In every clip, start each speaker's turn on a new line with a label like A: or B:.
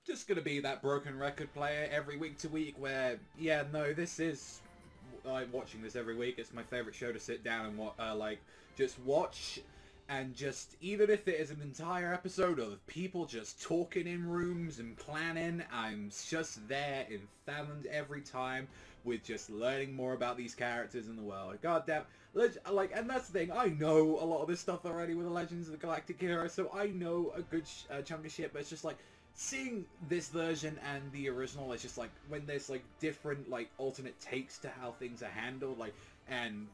A: just gonna be that broken record player every week to week where, yeah, no, this is... I'm watching this every week. It's my favorite show to sit down and just watch. And just, even if it is an entire episode of people just talking in rooms and planning, I'm just there enthralled every time with just learning more about these characters in the world. God damn, like, and that's the thing, I know a lot of this stuff already with the Legends of the Galactic Hero, so I know a good chunk of shit, but it's just like, seeing this version and the original is just like, when there's like different, like, alternate takes to how things are handled, like, and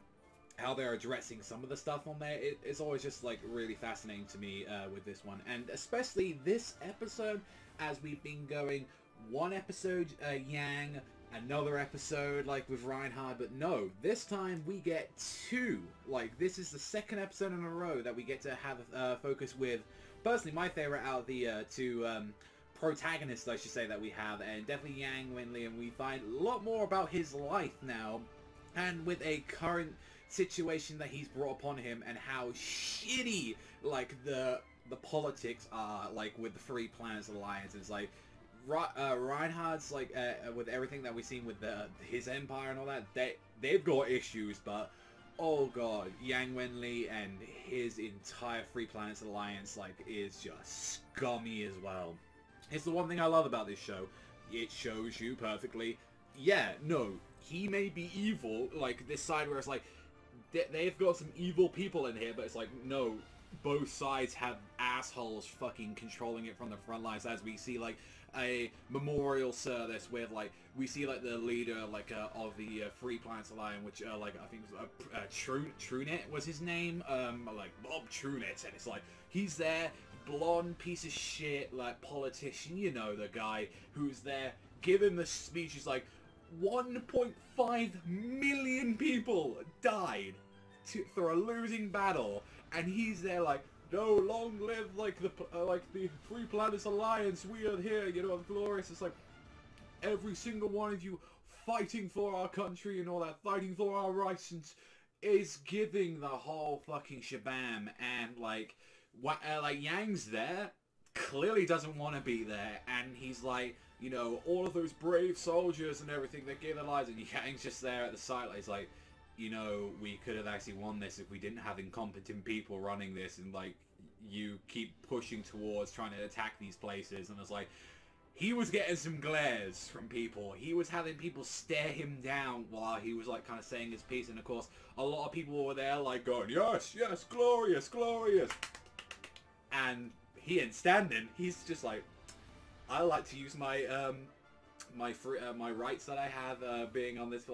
A: how they're addressing some of the stuff on there, it's always just like really fascinating to me with this one, and especially this episode, as we've been going one episode Yang, another episode like with Reinhard, but no, this time we get two. Like, this is the second episode in a row that we get to have a focus with, personally, my favorite out of the two protagonists, I should say, that we have, and definitely Yang Wenli, and we find a lot more about his life now, and with a current situation that he's brought upon him, and how shitty like the politics are, like with the Free Planets Alliance. It's like Reinhardt's like with everything that we've seen with his empire and all that, they've got issues, but oh god, Yang Wenli and his entire Free Planets Alliance like is just scummy as well. It's the one thing I love about this show. It shows you perfectly, yeah, no, he may be evil, like this side where it's like they've got some evil people in here, but it's like, no, both sides have assholes fucking controlling it from the front lines, as we see like a memorial service with like, we see like the leader like of the Free Planets Alliance, which like I think was Trunet was his name, like Bob Trunet, and it's like, he's there, blonde piece of shit, like politician, you know, the guy who's there giving the speech. He's like, 1.5 million people died for a losing battle, and he's there like, no, long live like the Free Planets Alliance, we are here, you know, glorious. It's like, every single one of you fighting for our country and all that, fighting for our rights, and is giving the whole fucking shabam. And like, like Yang's there, clearly doesn't want to be there, and he's like, you know, all of those brave soldiers and everything that gave their lives, and Yang's just there at the side, like, he's like, you know, we could have actually won this if we didn't have incompetent people running this, and like, you keep pushing towards trying to attack these places. And it's like, he was getting some glares from people. He was having people stare him down while he was like kind of saying his piece, and of course a lot of people were there like going, yes, yes, glorious, glorious, and he ain't standing. He's just like, I like to use my my rights that I have being on this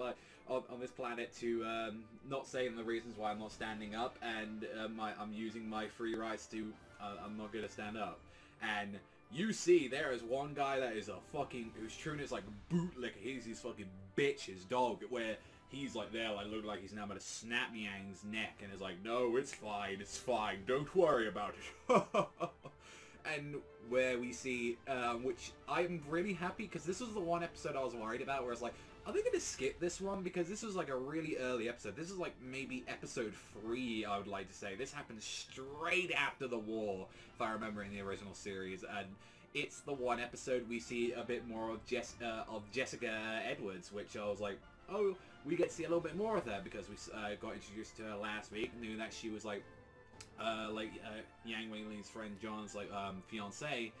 A: on this planet to not saying the reasons why I'm not standing up, and I'm using my free rights to I'm not gonna stand up. And you see, there is one guy that is a fucking, who's true as like bootlicker. He's his fucking bitch, his dog, where he's like there, like look like he's now gonna snap Yang's neck, and is like, no, it's fine, don't worry about it. And where we see, which I'm really happy, because this was the one episode I was worried about, where it's like, are they going to skip this one? Because this was like a really early episode. This is like maybe episode 3, I would like to say. This happened straight after the war, if I remember, in the original series. And it's the one episode we see a bit more of Jessica Edwards, which I was like, oh, we get to see a little bit more of her, because we got introduced to her last week, knew that she was like Yang Wenli's friend John's like fiance,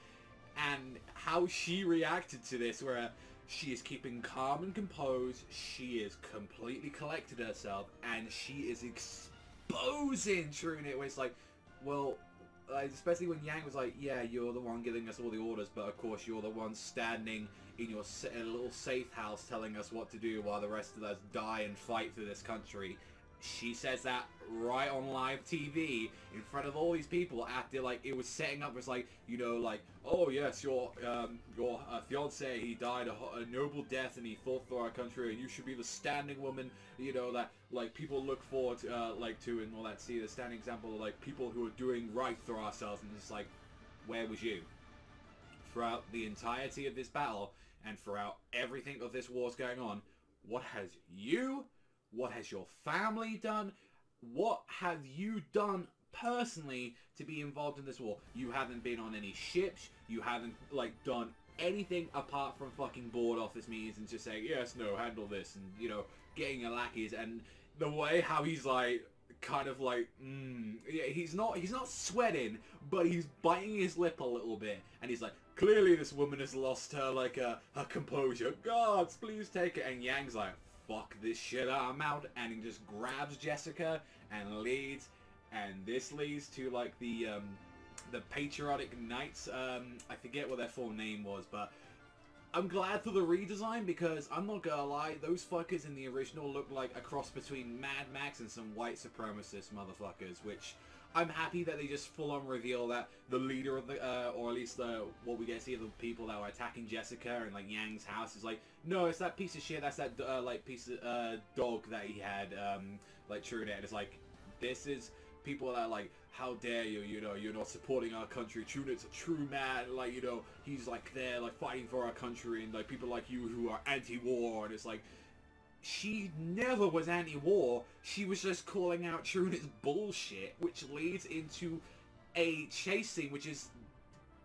A: and how she reacted to this, where she is keeping calm and composed, she is completely collected herself, and she is exposing Trunet, where it's like, well, especially when Yang was like, yeah, you're the one giving us all the orders, but of course you're the one standing in your little safe house telling us what to do while the rest of us die and fight for this country. She says that right on live TV in front of all these people after like it was setting up as like, you know, like, oh yes, your fiance, he died a noble death and he fought for our country, and you should be the standing woman, you know, that like people look forward to, like to, and all that. See the standing example of like people who are doing right for ourselves. And it's like, where was you throughout the entirety of this battle and throughout everything of this war's going on? What has your family done? What have you done personally to be involved in this war? You haven't been on any ships. You haven't like done anything apart from fucking board office meetings and just saying, yes, no, handle this, and, you know, getting a lackeys, and the way how he's like, kind of like, yeah, he's not sweating, but he's biting his lip a little bit, and he's like, clearly this woman has lost her, like, her composure, gods, please take it, and Yang's like, fuck this shit, I'm out, and he just grabs Jessica, and leads, and this leads to, like, the Patriotic Knights, I forget what their full name was, but I'm glad for the redesign, because I'm not gonna lie, those fuckers in the original look like a cross between Mad Max and some white supremacist motherfuckers, which I'm happy that they just full-on reveal that the leader of the, or at least what we get to see of the people that were attacking Jessica and, like, Yang's house is like, no, it's that piece of shit, that's that, like, piece of, dog that he had, like, TrueNet, and it's like, this is people that are like, how dare you, you know, you're not supporting our country, TrueNet's a true man, like, you know, he's like there, like, fighting for our country, and like, people like you who are anti-war, and it's like, she never was anti-war, she was just calling out TrueNet's bullshit, which leads into a chase scene, which is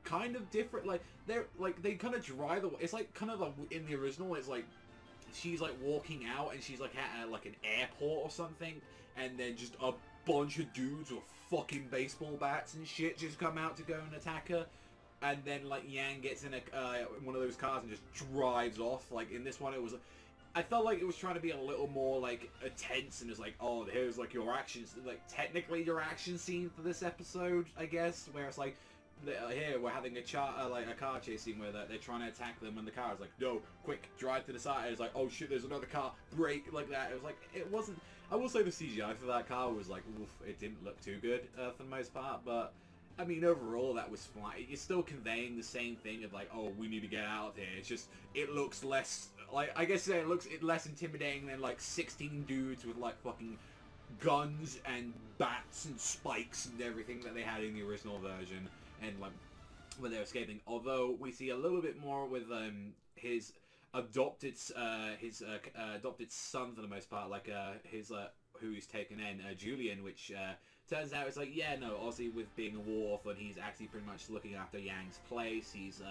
A: kind of different, like, they kind of drive the, it's like, kind of like, in the original, it's like, she's like walking out, and she's like at like an airport or something, and then just a bunch of dudes with fucking baseball bats and shit just come out to go and attack her, and then like Yang gets in one of those cars and just drives off. Like in this one, it was, I felt like it was trying to be a little more like tense, and it's like, oh, here's like your actions, like technically your action scene for this episode, I guess, where it's like, here we're having a car chase scene where they're trying to attack them, and the car is like, no, quick, drive to the side. It's like, oh shit, there's another car, brake, like that. It was like, it wasn't, I will say the CGI for that car was like, oof, it didn't look too good for the most part, but I mean, overall that was fine. It's still conveying the same thing of like, oh, we need to get out of here. It's just, it looks less, like, I guess it looks less intimidating than like 16 dudes with like fucking guns and bats and spikes and everything that they had in the original version, and like when they're escaping. Although we see a little bit more with his adopted son for the most part, like his who he's taken in, Julian, which turns out it's like, yeah, no, obviously with being a war orphan, he's actually pretty much looking after Yang's place. He's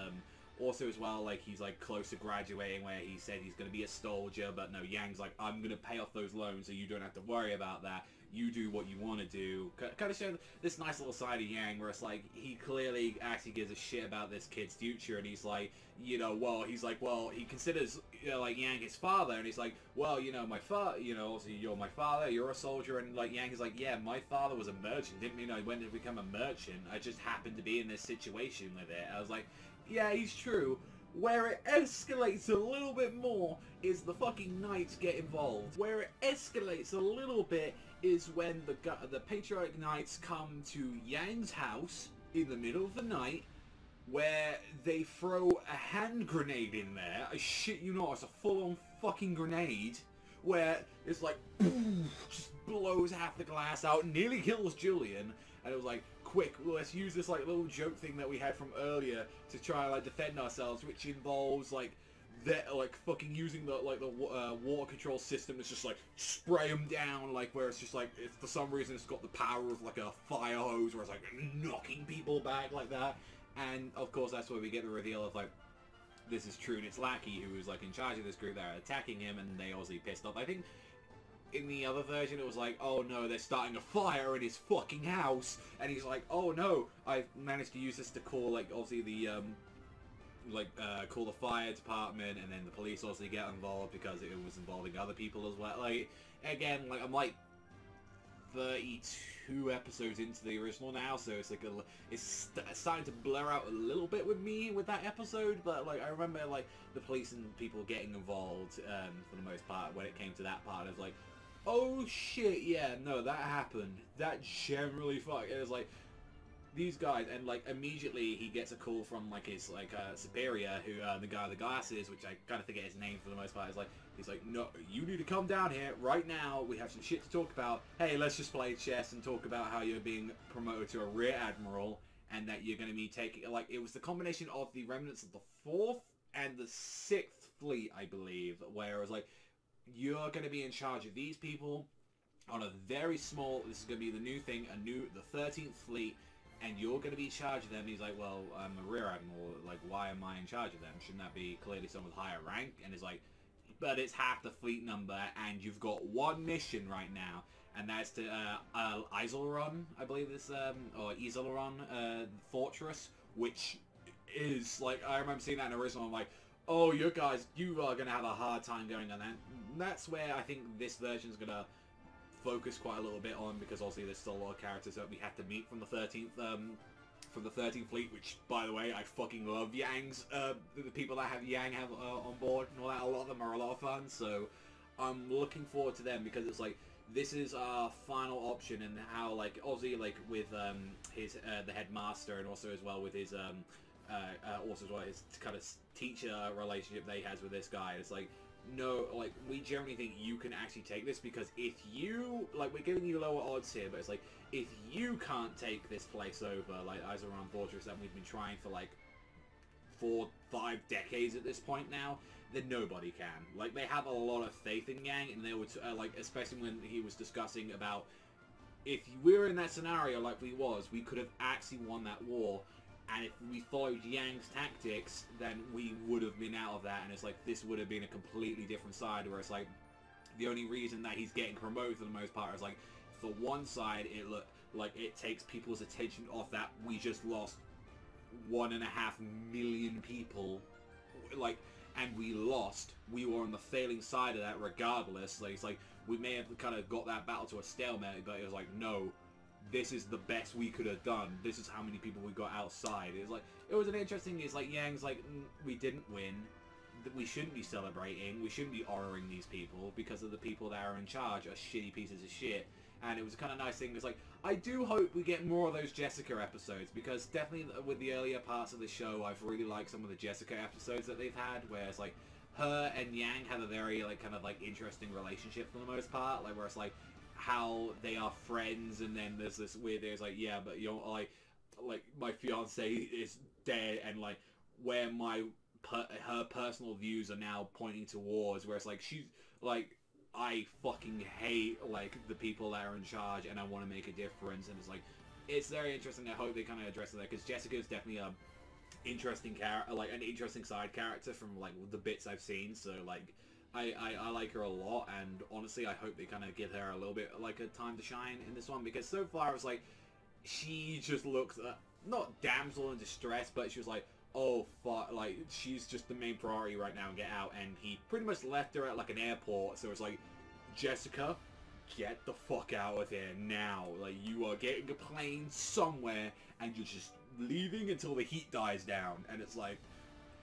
A: also as well, like, he's like close to graduating, where he said he's going to be a soldier, but no, Yang's like, I'm going to pay off those loans so you don't have to worry about that. You do what you want to do. Kind of show this nice little side of Yang where it's like, he clearly actually gives a shit about this kid's future, and he's like, you know, well, he's like, well, he considers, you know, like, Yang his father, and he's like, well, you know, my father, you know, so you're my father, you're a soldier, and like, Yang is like, yeah, my father was a merchant, didn't mean I went to become a merchant, I just happened to be in this situation with it. I was like, yeah, he's true. Where it escalates a little bit more is the fucking Knights get involved. Where it escalates a little bit is when the Patriotic Knights come to Yang's house in the middle of the night, where they throw a hand grenade in there. I shit you not, it's a full-on fucking grenade, where it's like, boom, just blows half the glass out, nearly kills Julian, and it was like, quick, let's use this like little joke thing that we had from earlier to try and like defend ourselves, which involves like fucking using the water control system. It's just like spray them down, like where it's just like, for some reason it's got the power of like a fire hose, where it's like knocking people back like that. And of course that's where we get the reveal of like, this is TrueNet's lackey who is like in charge of this group that are attacking him, and they obviously pissed off. I think in the other version it was like, oh no, they're starting a fire in his fucking house, and he's like, oh no, I've managed to use this to call like obviously the call the fire department, and then the police also get involved because it was involving other people as well. Like, again, like, I'm like 32 episodes into the original now, so it's like it's starting to blur out a little bit with me with that episode, but like I remember like the police and people getting involved for the most part when it came to that part. It was like, oh shit, yeah, no, that happened. That generally it was like, these guys, and like immediately he gets a call from like his like superior, who the guy with the glasses, which I kind of forget his name for the most part, is like, he's like, no, you need to come down here right now, we have some shit to talk about. Hey, let's just play chess and talk about how you're being promoted to a rear admiral, and that you're going to be taking, like, it was the combination of the remnants of the 4th and the 6th fleet, I believe, where it was like, you're going to be in charge of these people on a very small, this is going to be the new thing, the 13th fleet, and you're going to be in charge of them. He's like, well, I'm a rear admiral. Like, why am I in charge of them? Shouldn't that be clearly someone with higher rank? And he's like, but it's half the fleet number, and you've got one mission right now, and that's to Isoleron, I believe this, or Isoleron fortress, which is like, I remember seeing that in the original. I'm like, oh, you guys, you are gonna have a hard time going on that. And that's where I think this version is gonna focus quite a little bit on, because obviously there's still a lot of characters that we have to meet from the 13th fleet, which, by the way, I fucking love Yang's, the people that have Yang have on board and all that. A lot of them are a lot of fun, so I'm looking forward to them, because it's like, this is our final option, and how, like, obviously, like, with his, the headmaster, and also as well with his, also as well his kind of teacher relationship that he has with this guy. It's like, no, like, we generally think you can actually take this, because if you, like, we're giving you lower odds here, but it's like, if you can't take this place over, like Isoleron Fortress that we've been trying for like 4-5 decades at this point now, then nobody can. Like, they have a lot of faith in Yang, and they would like, especially when he was discussing about, if we were in that scenario like we was, we could have actually won that war, and if we followed Yang's tactics, then we would have been out of that. And it's like, this would have been a completely different side, where it's like, the only reason that he's getting promoted for the most part is like, for one side, it look like it takes people's attention off that we just lost 1.5 million people, like, and we lost. We were on the failing side of that regardless. Like, it's like, we may have kind of got that battle to a stalemate, but it was like, no, this is the best we could have done. This is how many people we got outside. It was like, it was an interesting, it's like, Yang's like, we didn't win. We shouldn't be celebrating. We shouldn't be honoring these people, because of the people that are in charge are shitty pieces of shit. And it was a kind of nice thing. It's like, I do hope we get more of those Jessica episodes, because definitely with the earlier parts of the show, I've really liked some of the Jessica episodes that they've had, where it's like, her and Yang have a very, like, kind of, like, interesting relationship for the most part, like, where it's like, how they are friends, and then there's this weird thing, it's like, yeah, but you know, like my fiance is dead, and like, where her personal views are now pointing towards, where it's like, she's like, I fucking hate, like, the people that are in charge, and I want to make a difference. And it's like, it's very interesting. I hope they kind of address that, because Jessica is definitely a interesting character, like, an interesting side character from, like, the bits I've seen. So, like, I like her a lot, and honestly, I hope they kind of give her a little bit, like, a time to shine in this one, because so far it's like, she just looks, not damsel in distress, but she was like, oh fuck, like, she's just the main priority right now, and get out. And he pretty much left her at like an airport, so it's like, Jessica, get the fuck out of here now. Like, you are getting a plane somewhere, and you're just leaving until the heat dies down. And it's like,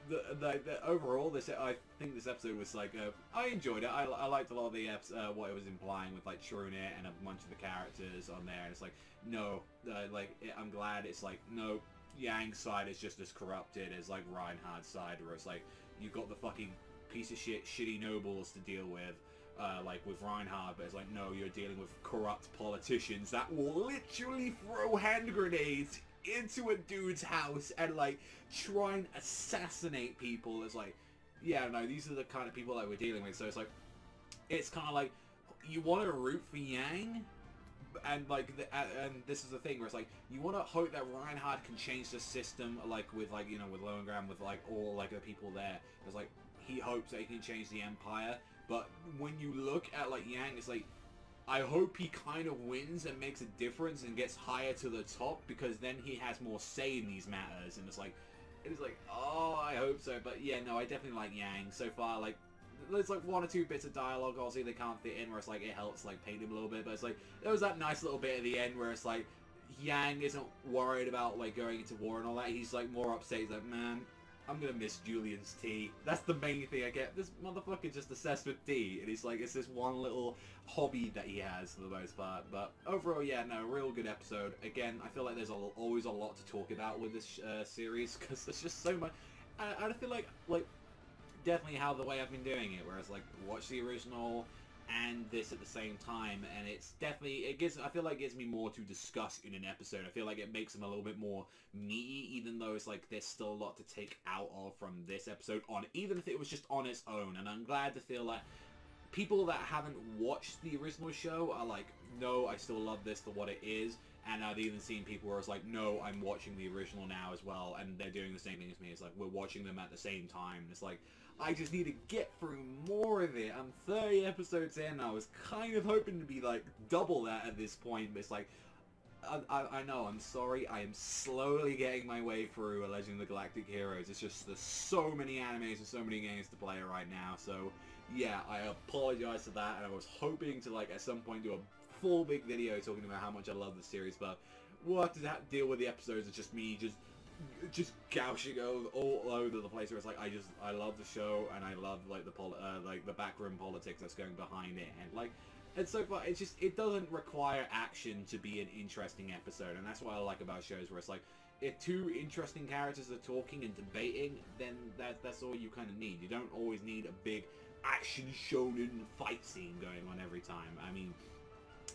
A: the overall, I think this episode was like, I enjoyed it. I liked a lot of the what it was implying with like Trunit and a bunch of the characters on there. And it's like, no, I'm glad it's like, no, Yang's side is just as corrupted as like Reinhardt's side, where it's like, you've got the fucking piece of shit shitty nobles to deal with, like with Reinhardt, but it's like, no, you're dealing with corrupt politicians that will literally throw hand grenades into a dude's house and like try and assassinate people. It's like, yeah, no, these are the kind of people that we're dealing with. So it's like, it's kind of like, you want to root for Yang, and like, and this is the thing where it's like, you want to hope that Reinhardt can change the system, like with like, you know, with Lowengram, with like all like the people there. It's like, he hopes that he can change the Empire, but when you look at like Yang, it's like, I hope he kind of wins and makes a difference and gets higher to the top, because then he has more say in these matters. And it's like, oh, I hope so. But yeah, no, I definitely like Yang so far. Like, there's like 1 or 2 bits of dialogue, obviously they can't fit in, where it's like, it helps like paint him a little bit, but it's like, there was that nice little bit at the end where it's like, Yang isn't worried about like going into war and all that. He's like more upset. He's like, man, I'm gonna miss Julian's tea. That's the main thing I get. This motherfucker just obsessed with tea, and he's like, it's this one little hobby that he has for the most part. But overall, yeah, no, real good episode. Again, I feel like there's always a lot to talk about with this series, because there's just so much. I feel like definitely how the way I've been doing it, whereas like watch the original and this at the same time, and it's definitely, I feel like it gives me more to discuss in an episode. I feel like it makes them a little bit more meaty, even though it's like there's still a lot to take out of from this episode on, even if it was just on its own. And I'm glad to feel like people that haven't watched the original show are like, no, I still love this for what it is. And I've even seen people where it's like, no, I'm watching the original now as well, and they're doing the same thing as me. It's like, we're watching them at the same time. And it's like, I just need to get through more of it. I'm 30 episodes in. I was kind of hoping to be like double that at this point, but it's like, I know, I'm sorry, I am slowly getting my way through A Legend of the Galactic Heroes. It's just, there's so many animes and so many games to play right now, so yeah, I apologize for that, and I was hoping to, like, at some point do a full big video talking about how much I love the series, but we'll have to deal with the episodes of just me just gouging all over the place where it's like, I love the show, and I love, like, the backroom politics that's going behind it, and, like, and so far, it doesn't require action to be an interesting episode, and that's what I like about shows where it's like, if two interesting characters are talking and debating, then that's all you kind of need. You don't always need a big action shonen fight scene going on every time. I mean,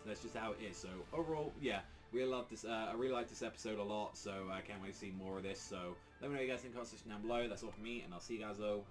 A: that's just how it is. So overall, yeah, really love this. I really like this episode a lot, so I can't wait to see more of this. So let me know what you guys think in the comment section down below. That's all from me, and I'll see you guys though